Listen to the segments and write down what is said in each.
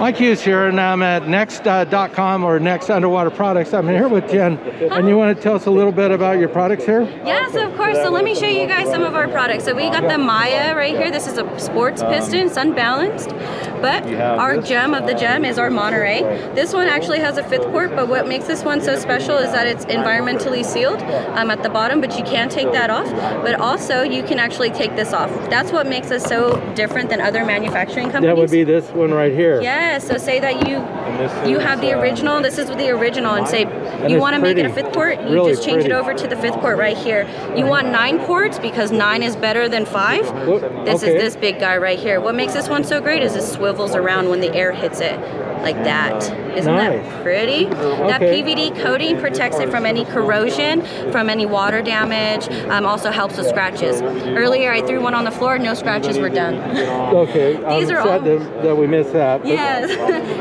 Mike Hughes here, and I'm at NEX.com or NEX Underwater Products. I'm here with Jen, and you want to tell us a little bit about your products here? Yes, of course. So let me show you guys some of our products. So we got the Maya right here. This is a sports piston, sun balanced. But our gem of the gem is our Monterey. This one actually has a 5th port, but what makes this one so special is that it's environmentally sealed at the bottom, but you can take that off. But also you can actually take this off. That's what makes us so different than other manufacturing companies. That would be this one right here. Yeah, so say that you have the original, this is the original, and say you want to make it a 5th port, you really just change it over to the 5th port right here. You want 9 ports because 9 is better than 5. This is this big guy right here. What makes this one so great is it swivels around when the air hits it. Like that. Isn't that pretty? That PVD coating protects it from any corrosion, from any water damage, also helps with scratches. Earlier I threw one on the floor, no scratches were done. Okay, These I'm are sad that we missed that. Yes,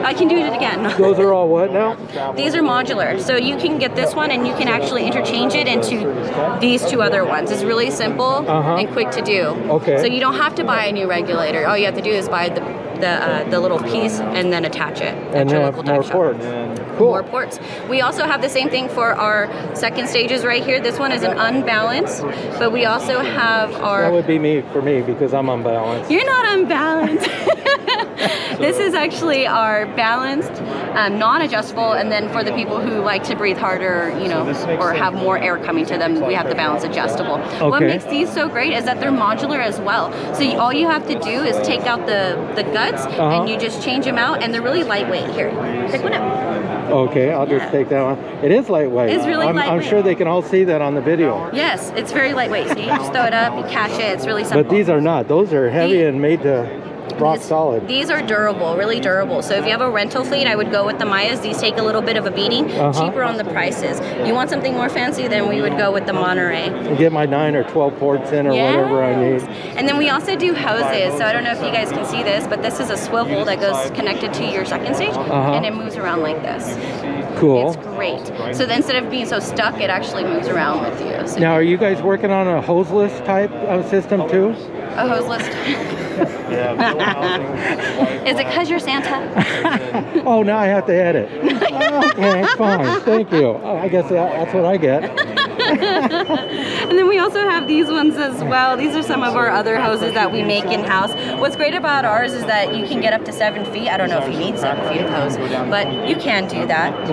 I can do it again. Those are all what now? These are modular, so you can get this one and you can actually interchange it into these 2 other ones. It's really simple and quick to do. So you don't have to buy a new regulator. All you have to do is buy the little piece and then attach it at your local dive shop. More ports. Cool. More ports. We also have the same thing for our second stages right here. This one is an unbalanced, but we also have our... That would be for me because I'm unbalanced. You're not unbalanced. This is actually our balanced, non-adjustable, and then for the people who like to breathe harder, you know, or have more air coming to them, we have the balance adjustable. What makes these so great is that they're modular as well. So all you have to do is take out the guts and you just change them out, and they're really lightweight. Here, pick one up. Okay, I'll just take that one. It is lightweight. It's really lightweight. I'm sure they can all see that on the video. Yes, it's very lightweight. So you just throw it up, you catch it. It's really simple. But these are not. Those are heavy and made to rock solid. These are durable, really durable. So if you have a rental fleet, I would go with the Mayas. These take a little bit of a beating, cheaper on the prices. You want something more fancy, then we would go with the Monterey. And get my 9 or 12 ports in or whatever I need. And then we also do hoses. So I don't know if you guys can see this, but this is a swivel that goes connected to your second stage, and it moves around like this. Cool. It's great. So then instead of being so stuck, it actually moves around with you. So now, are you guys working on a hoseless type of system too? A hoseless. Is it because you're Santa? Oh, now I have to edit. Okay, fine. Thank you. Oh, I guess that's what I get. And then we also have these ones as well. These are some of our other hoses that we make in-house. What's great about ours is that you can get up to 7 feet. I don't know if you need 7 feet of hose, but you can do that.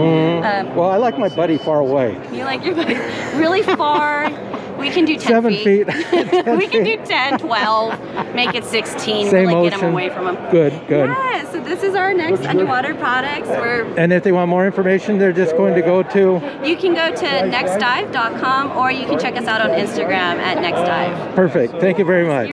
Well, I like my buddy far away. You like your buddy really far? We can do 10 7 feet. We can do 10, 12, make it 16, Same really motion. get them away from them. Good. Yeah, so this is our NEX Underwater Products. And if they want more information, they're just going to go to... You can go to nexdive.com, or you can check us out on Instagram at nexdive. Perfect. Thank you very much.